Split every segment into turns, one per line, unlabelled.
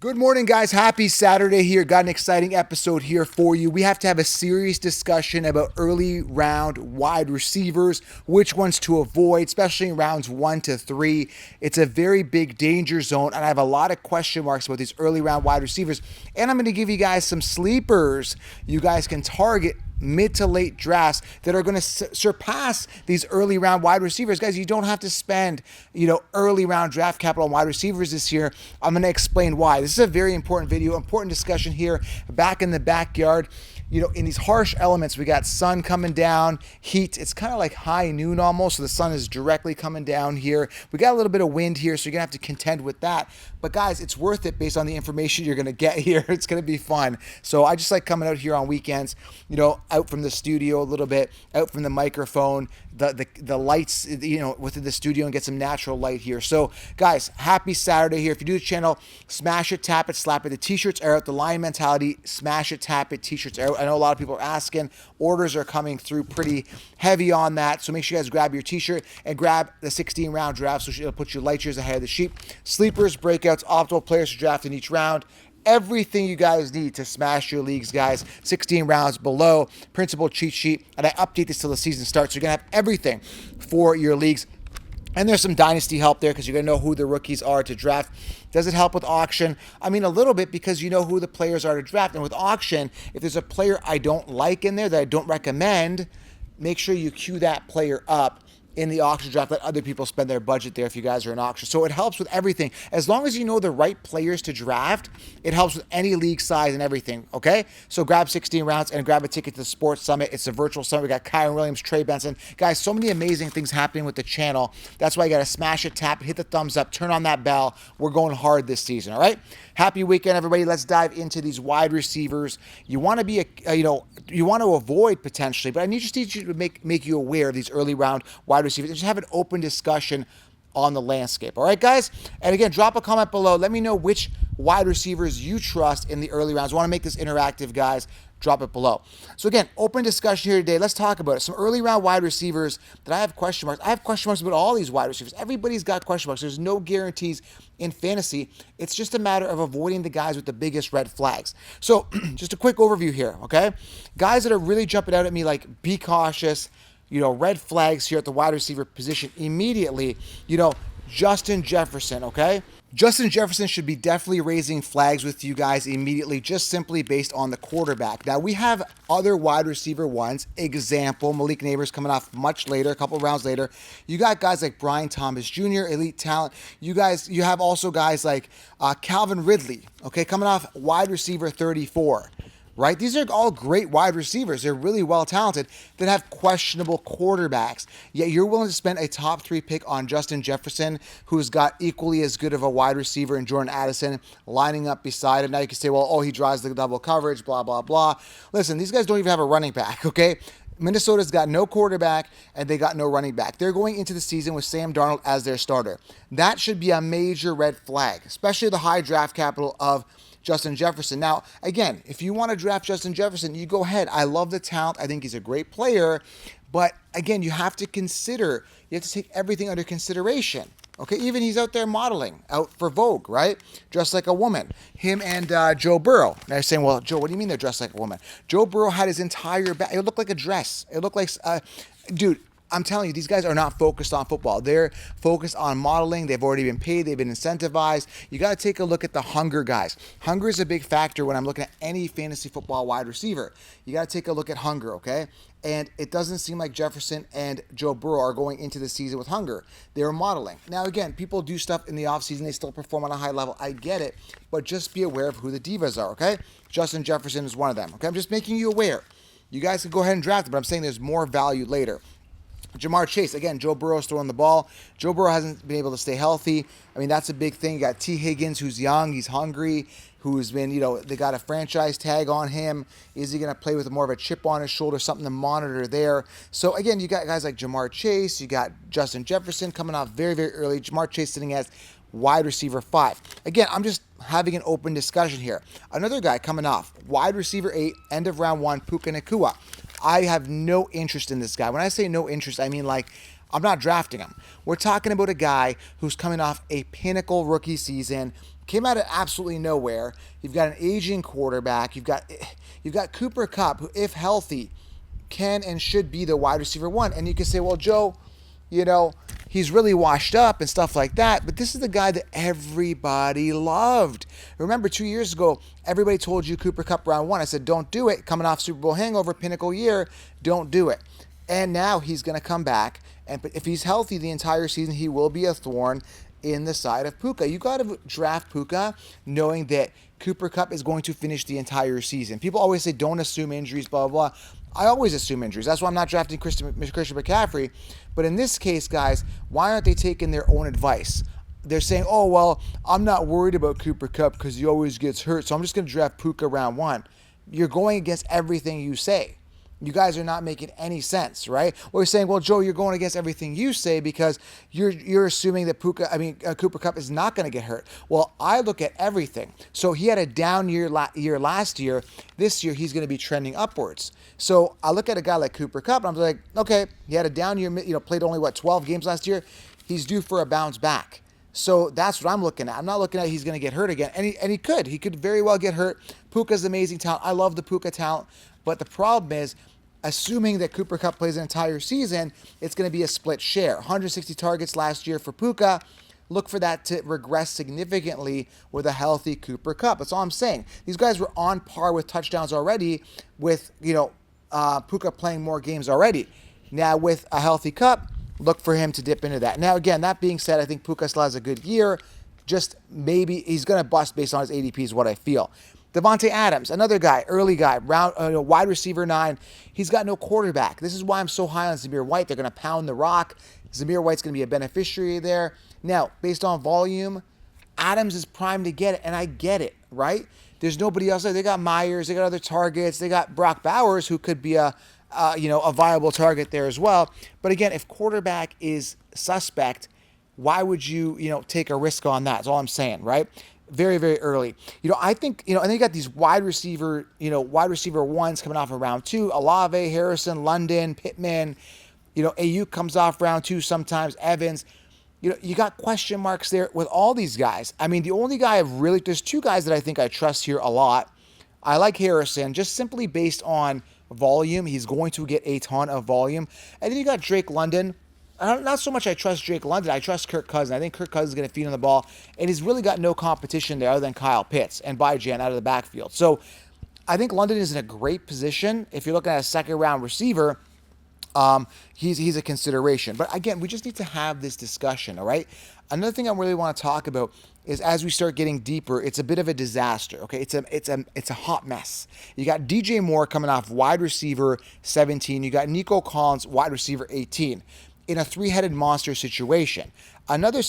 Good morning, guys. Happy Saturday here. Got an exciting episode here for you. We have to have a serious discussion about early round wide receivers, which ones to avoid, especially in rounds 1 to 3. It's a very big danger zone, and I have a lot of question marks about these early round wide receivers. And I'm going to give you guys some sleepers you guys can target mid to late drafts that are going to surpass these early round wide receivers. Guys, you don't have to spend, early round draft capital on wide receivers this year. I'm going to explain why. This is a very important video, important discussion here back in the backyard. In these harsh elements, we got sun coming down, heat. It's kind of like high noon almost, so the sun is directly coming down here. We got a little bit of wind here, so you're going to have to contend with that. But guys, it's worth it based on the information you're going to get here. It's going to be fun. So I just like coming out here on weekends, out from the studio a little bit, out from the microphone, the lights, within the studio, and get some natural light here. So guys, happy Saturday here. If you do the channel, smash it, tap it, slap it. The t-shirts are out. The Lion mentality, smash it, tap it, t-shirts are out. I know a lot of people are asking. Orders are coming through pretty heavy on that. So make sure you guys grab your t-shirt and grab the 16 round draft. So it'll put you light years ahead of the sheep. Sleepers, breakouts, optimal players to draft in each round. Everything you guys need to smash your leagues, guys. 16 rounds below. Principal cheat sheet. And I update this till the season starts. So you're going to have everything for your leagues. And there's some dynasty help there because you're going to know who the rookies are to draft. Does it help with auction? I mean, a little bit, because you know who the players are to draft. And with auction, if there's a player I don't like in there that I don't recommend, make sure you queue that player up in the auction draft. Let other people spend their budget there if you guys are in auction. So it helps with everything. As long as you know the right players to draft, it helps with any league size and everything, okay? So grab 16 rounds and grab a ticket to the Sports Summit. It's a virtual summit. We got Kyron Williams, Trey Benson. Guys, so many amazing things happening with the channel. That's why you got to smash it, tap it, hit the thumbs up, turn on that bell. We're going hard this season, all right? Happy weekend, everybody. Let's dive into these wide receivers. You want to be, you want to avoid potentially, but I need you to make you aware of these early round wide receivers and just have an open discussion on the landscape. All right, guys? And again, drop a comment below. Let me know which wide receivers you trust in the early rounds. I want to make this interactive, guys. Drop it below. So again, open discussion here today. Let's talk about it. Some early round wide receivers that I have question marks. I have question marks about all these wide receivers. Everybody's got question marks. There's no guarantees in fantasy. It's just a matter of avoiding the guys with the biggest red flags. So just a quick overview here, okay? Guys that are really jumping out at me, like, be cautious, red flags here at the wide receiver position immediately, Justin Jefferson, okay? Justin Jefferson should be definitely raising flags with you guys immediately, just simply based on the quarterback. Now, we have other wide receiver ones. Example, Malik Neighbors coming off much later, a couple rounds later. You got guys like Brian Thomas Jr., elite talent. You have also guys like Calvin Ridley, okay, coming off wide receiver 34. Right? These are all great wide receivers. They're really well talented that have questionable quarterbacks. Yet you're willing to spend a top 3 pick on Justin Jefferson, who's got equally as good of a wide receiver in Jordan Addison lining up beside him. Now you can say, well, he drives the double coverage, blah, blah, blah. Listen, these guys don't even have a running back, okay? Minnesota's got no quarterback and they got no running back. They're going into the season with Sam Darnold as their starter. That should be a major red flag, especially the high draft capital of Justin Jefferson. Now, again, if you want to draft Justin Jefferson, you go ahead. I love the talent. I think he's a great player. But again, you have to take everything under consideration. Okay, even he's out there modeling, out for Vogue, right? Dressed like a woman. Him and Joe Burrow. Now you're saying, well, Joe, what do you mean they're dressed like a woman? Joe Burrow had his entire back. It looked like a dress. It looked like, dude, I'm telling you, these guys are not focused on football. They're focused on modeling. They've already been paid. They've been incentivized. You got to take a look at the hunger guys. Hunger is a big factor when I'm looking at any fantasy football wide receiver. You got to take a look at hunger, okay? And it doesn't seem like Jefferson and Joe Burrow are going into the season with hunger. They're modeling. Now, again, people do stuff in the offseason. They still perform on a high level. I get it. But just be aware of who the divas are, okay? Justin Jefferson is one of them, okay? I'm just making you aware. You guys can go ahead and draft it, but I'm saying there's more value later. Jamar Chase, again, Joe Burrow's throwing the ball. Joe Burrow hasn't been able to stay healthy. I mean, that's a big thing. You got T. Higgins, who's young, he's hungry, who's been, they got a franchise tag on him. Is he going to play with more of a chip on his shoulder, something to monitor there? So, again, you got guys like Jamar Chase. You got Justin Jefferson coming off very, very early. Jamar Chase sitting as wide receiver 5. Again, I'm just having an open discussion here. Another guy coming off, wide receiver 8, end of round 1, Puka Nacua. I have no interest in this guy. When I say no interest, I mean like I'm not drafting him. We're talking about a guy who's coming off a pinnacle rookie season, came out of absolutely nowhere. You've got an aging quarterback. You've got Cooper Kupp, who, if healthy, can and should be the wide receiver one. And you can say, well, Joe, he's really washed up and stuff like that. But this is the guy that everybody loved. Remember, 2 years ago, everybody told you Cooper Kupp round one. I said, don't do it. Coming off Super Bowl hangover, pinnacle year, don't do it. And now he's going to come back. And if he's healthy the entire season, he will be a thorn in the side of Puka. You got to draft Puka knowing that Cooper Kupp is going to finish the entire season. People always say, don't assume injuries, blah, blah, blah. I always assume injuries. That's why I'm not drafting Christian McCaffrey. But in this case, guys, why aren't they taking their own advice? They're saying, oh, well, I'm not worried about Cooper Kupp because he always gets hurt, so I'm just going to draft Puka round one. You're going against everything you say. You guys are not making any sense, right? Or you're saying, well, Joe, you're going against everything you say because you're assuming that Cooper Kupp is not going to get hurt. Well, I look at everything. So he had a down year last year. This year, he's going to be trending upwards. So I look at a guy like Cooper Kupp, and I'm like, okay, he had a down year, played only, 12 games last year. He's due for a bounce back. So that's what I'm looking at. I'm not looking at he's going to get hurt again. And he could. He could very well get hurt. Puka's amazing talent. I love the Puka talent. But the problem is, assuming that Cooper Kupp plays an entire season, it's going to be a split share. 160 targets last year for Puka. Look for that to regress significantly with a healthy Cooper Kupp. That's all I'm saying. These guys were on par with touchdowns already with, Puka playing more games already. Now with a healthy Kupp, look for him to dip into that. Now again, that being said, I think Puka still has a good year. Just maybe he's going to bust based on his ADP is what I feel. Devontae Adams, another guy, early guy, wide receiver 9. He's got no quarterback. This is why I'm so high on Zamir White. They're going to pound the rock. Zamir White's going to be a beneficiary there. Now, based on volume, Adams is primed to get it, and I get it, right? There's nobody else there. They got Myers. They got other targets. They got Brock Bowers, who could be a viable target there as well. But again, if quarterback is suspect, why would you, take a risk on that? That's all I'm saying, right? Very, very early. I think, and then you got these wide receiver ones coming off of round 2. Olave, Harrison, London, Pittman. Ayuk comes off round 2 sometimes. Evans. You got question marks there with all these guys. I mean, the only guy there's 2 guys that I think I trust here a lot. I like Harrison just simply based on volume. He's going to get a ton of volume. And then you got Drake London. Not so much I trust Drake London. I trust Kirk Cousins. I think Kirk Cousins is going to feed on the ball. And he's really got no competition there other than Kyle Pitts and Bijan out of the backfield. So I think London is in a great position. If you're looking at a second-round receiver, he's a consideration. But again, we just need to have this discussion, all right? Another thing I really want to talk about is as we start getting deeper, it's a bit of a disaster, okay? It's a hot mess. You got DJ Moore coming off wide receiver 17. You got Nico Collins, wide receiver 18. In a 3-headed monster situation. Another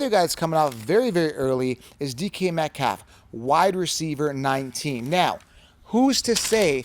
guy that's coming out very, very early is DK Metcalf, wide receiver 19. Now, who's to say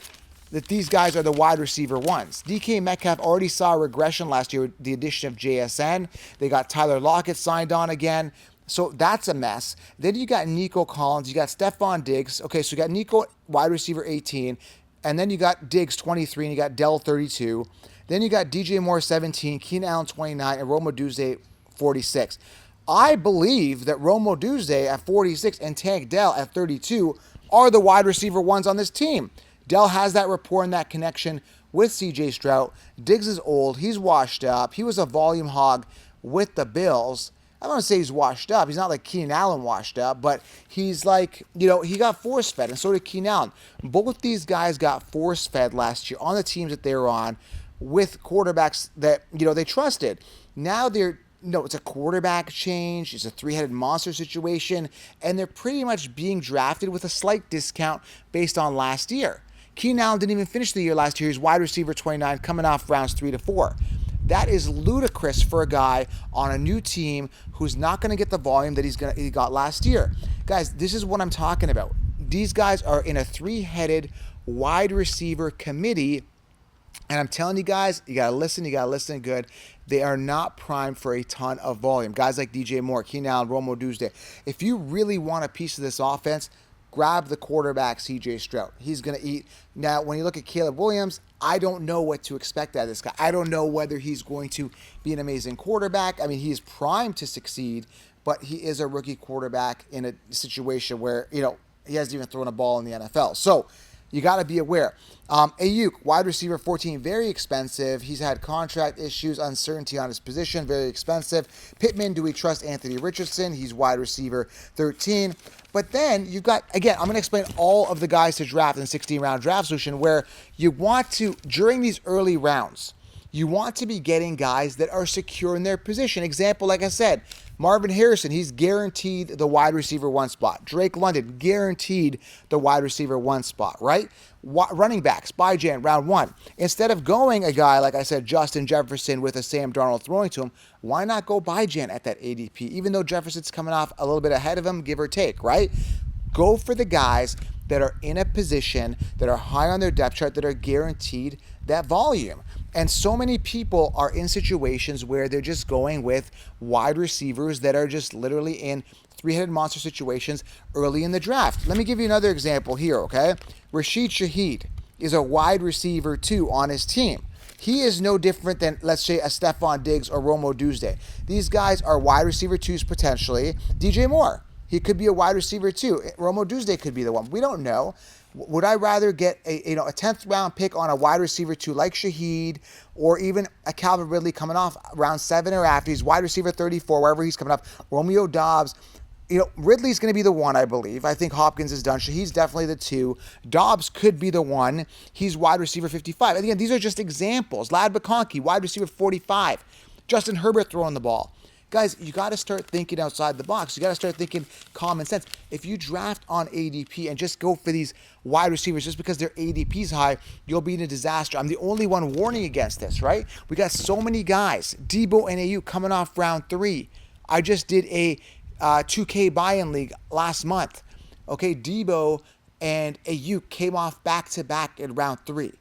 that these guys are the wide receiver ones? DK Metcalf already saw a regression last year with the addition of JSN. They got Tyler Lockett signed on again. So that's a mess. Then you got Nico Collins. You got Stephon Diggs. Okay, so you got Nico, wide receiver 18. And then you got Diggs, 23, and you got Dell, 32. Then you got DJ Moore, 17, Keenan Allen, 29, and Rome Odunze, 46. I believe that Rome Odunze at 46 and Tank Dell at 32 are the wide receiver ones on this team. Dell has that rapport and that connection with CJ Stroud. Diggs is old. He's washed up. He was a volume hog with the Bills. I don't want to say he's washed up. He's not like Keenan Allen washed up, but he's like, he got force-fed, and so did Keenan Allen. Both these guys got force-fed last year on the teams that they were on with quarterbacks that, they trusted. Now it's a quarterback change. It's a 3-headed monster situation, and they're pretty much being drafted with a slight discount based on last year. Keenan Allen didn't even finish the year last year. He's wide receiver 29 coming off rounds 3 to 4. That is ludicrous for a guy on a new team who's not going to get the volume that he got last year. Guys, this is what I'm talking about. These guys are in a 3-headed wide receiver committee, and I'm telling you guys, you got to listen good. They are not primed for a ton of volume. Guys like DJ Moore, Keenan Allen, Rome Odunze. If you really want a piece of this offense, grab the quarterback, CJ Stroud. He's going to eat. Now, when you look at Caleb Williams, I don't know what to expect out of this guy. I don't know whether he's going to be an amazing quarterback. I mean, he's primed to succeed, but he is a rookie quarterback in a situation where, he hasn't even thrown a ball in the NFL. So you got to be aware. Ayuk, wide receiver 14, very expensive. He's had contract issues, uncertainty on his position, very expensive. Pittman, do we trust Anthony Richardson? He's wide receiver 13. But then you've got, again, I'm going to explain all of the guys to draft in 16-round draft solution where you want to, during these early rounds, you want to be getting guys that are secure in their position. Example, like I said, Marvin Harrison, he's guaranteed the wide receiver 1 spot. Drake London, guaranteed the wide receiver 1 spot, right? Running backs, by Jan, round 1. Instead of going a guy, like I said, Justin Jefferson with a Sam Darnold throwing to him, why not go by Jan at that ADP? Even though Jefferson's coming off a little bit ahead of him, give or take, right? Go for the guys that are in a position, that are high on their depth chart, that are guaranteed that volume. And so many people are in situations where they're just going with wide receivers that are just literally in three-headed monster situations early in the draft. Let me give you another example here, okay? Rashid Shaheed is a wide receiver 2 on his team. He is no different than, let's say, a Stephon Diggs or Romo Doomsday. These guys are wide receiver 2s potentially. DJ Moore, he could be a wide receiver 2. Romo Doomsday could be the one. We don't know. Would I rather get a 10th round pick on a wide receiver 2 like Shaheed, or even a Calvin Ridley coming off round 7 or after? He's wide receiver 34, wherever he's coming up. Romeo Doubs. Ridley's going to be the 1, I believe. I think Hopkins is done. Shaheed's definitely the 2. Dobbs could be the 1. He's wide receiver 55. And again, these are just examples. Lad McConkey, wide receiver 45. Justin Herbert throwing the ball. Guys, you got to start thinking outside the box. You got to start thinking common sense. If you draft on ADP and just go for these wide receivers just because their ADP's high, you'll be in a disaster. I'm the only one warning against this, right? We got so many guys. Debo and AU coming off round 3. I just did a 2K buy-in league last month. Okay, Debo and AU came off back-to-back in round 3.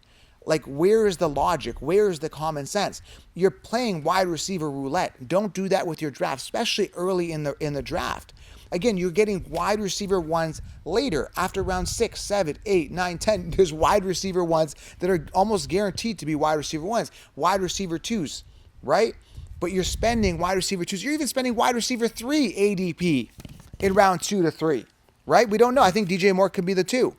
Like, where is the logic? Where is the common sense? You're playing wide receiver roulette. Don't do that with your draft, especially early in the draft. Again, you're getting wide receiver 1s later, after round 6, 7, 8, 9, 10. There's wide receiver 1s that are almost guaranteed to be wide receiver 1s. Wide receiver 2s, right? But you're spending wide receiver 2s. You're even spending wide receiver 3 ADP in round 2 to 3, right? We don't know. I think DJ Moore could be the 2,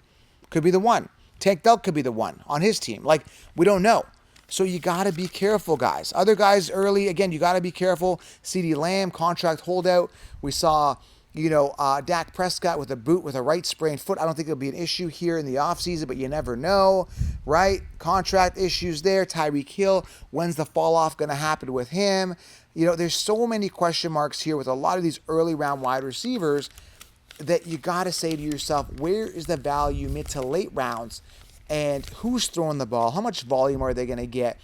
could be the 1. Tank Dell could be the 1 on his team. Like, we don't know. So you got to be careful, guys. Other guys early, again, you got to be careful. CeeDee Lamb, contract holdout. We saw, Dak Prescott with a boot with a right sprained foot. I don't think it'll be an issue here in the offseason, but you never know, right? Contract issues there. Tyreek Hill, when's the fall off going to happen with him? There's so many question marks here with a lot of these early round wide receivers that you got to say to yourself, where is the value mid to late rounds, and who's throwing the ball? How much volume are they going to get?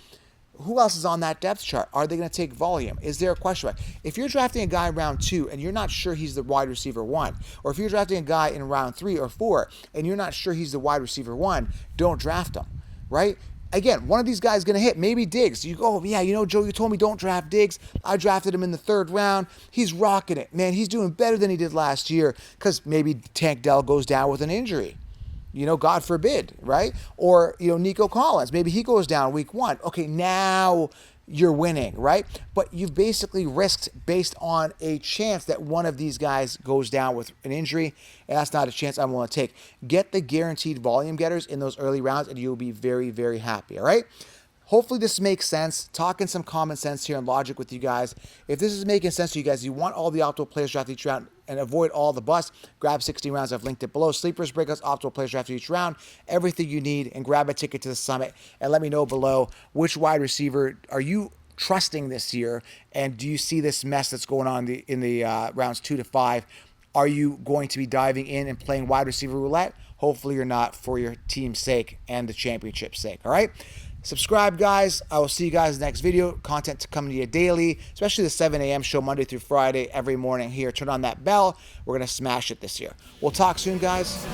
Who else is on that depth chart? Are they going to take volume? Is there a question mark? If you're drafting a guy in round 2 and you're not sure he's the wide receiver 1, or if you're drafting a guy in round 3 or 4 and you're not sure he's the wide receiver 1, don't draft him, right? Again, one of these guys is going to hit. Maybe Diggs. You go, yeah, Joe, you told me don't draft Diggs. I drafted him in the 3rd round. He's rocking it. Man, he's doing better than he did last year because maybe Tank Dell goes down with an injury. God forbid, right? Or, Nico Collins. Maybe he goes down week 1. Okay, now you're winning, right? But you've basically risked based on a chance that one of these guys goes down with an injury, and that's not a chance I'm willing to take. Get the guaranteed volume getters in those early rounds, and you'll be very, very happy, all right? Hopefully this makes sense. Talking some common sense here and logic with you guys. If this is making sense to you guys, you want all the optimal players draft each round and avoid all the busts, grab 16 rounds. I've linked it below. Sleepers, breakouts, optimal players draft each round. Everything you need, and grab a ticket to the summit. And let me know below which wide receiver are you trusting this year, and do you see this mess that's going on in the rounds 2 to 5? Are you going to be diving in and playing wide receiver roulette? Hopefully you're not, for your team's sake and the championship's sake, all right? Subscribe, guys. I will see you guys in the next video. Content coming to you daily, especially the 7 a.m. show Monday through Friday every morning here. Turn on that bell. We're going to smash it this year. We'll talk soon, guys.